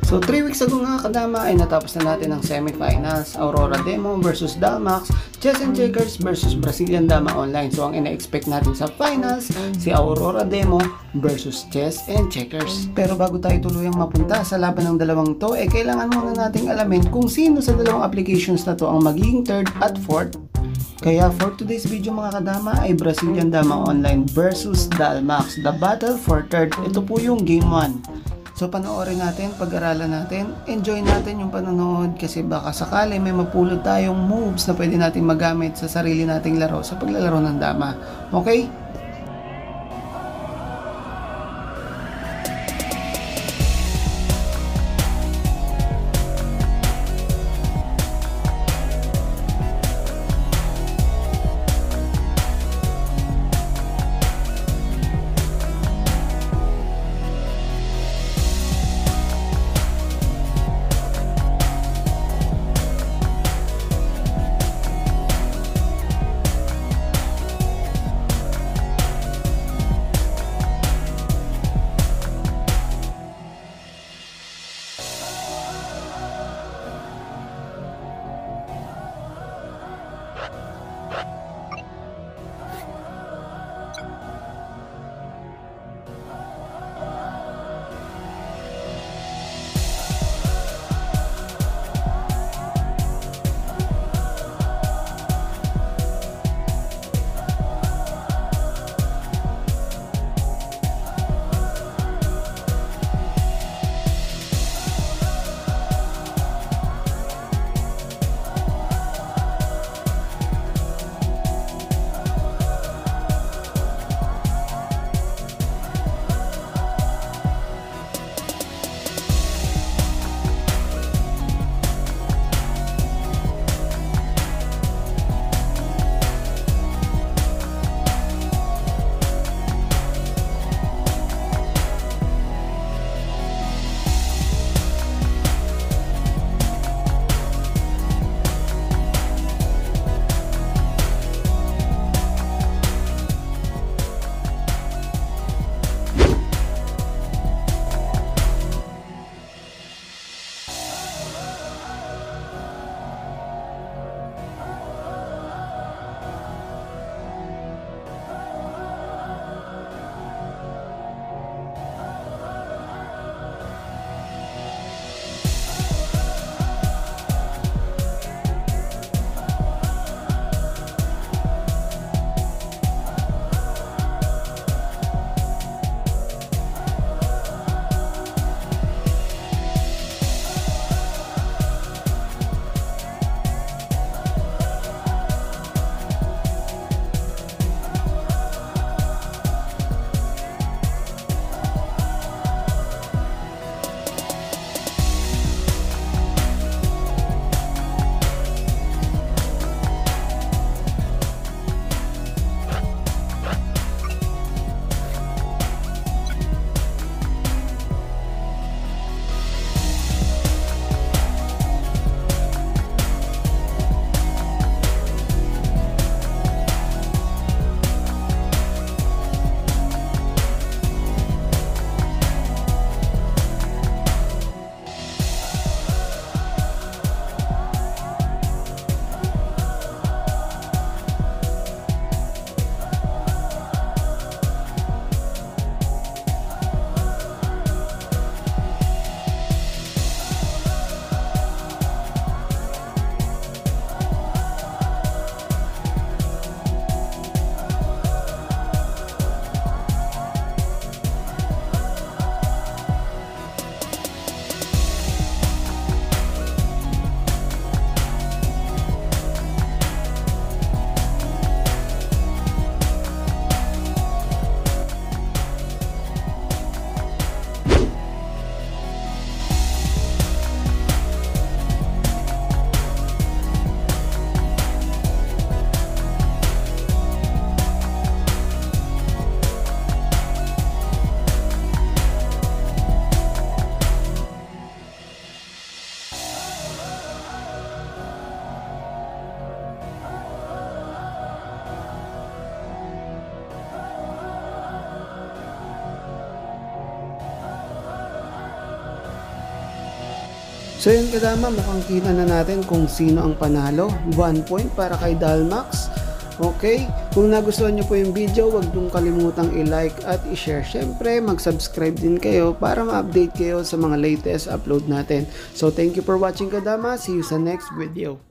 So 3 weeks ago nga kadama ay natapos na natin ang semifinals. Aurora Demo versus Dalmax, Chess and Checkers versus Brazilian Dama Online. So ang ina-expect natin sa finals, si Aurora Demo versus Chess and Checkers. Pero bago tayo tuluyang mapunta sa laban ng dalawang to, kailangan muna nating alamin kung sino sa dalawang applications na to ang magiging third at fourth. Kaya for today's video mga kadama ay Brazilian Dama Online versus Dalmax, the battle for third. Ito po yung game 1. So panoorin natin, pag-aralan natin, enjoy natin yung panonood kasi baka sakali may mapulot tayong moves na pwede natin magamit sa sarili nating laro sa paglalaro ng dama. Okay? So yun kadama, mukhang kita na natin kung sino ang panalo. 1 point para kay Dalmax. Okay, kung nagustuhan nyo po yung video, huwag niyong kalimutang i-like at i-share. Syempre, mag-subscribe din kayo para ma-update kayo sa mga latest upload natin. So thank you for watching kadama. See you sa next video.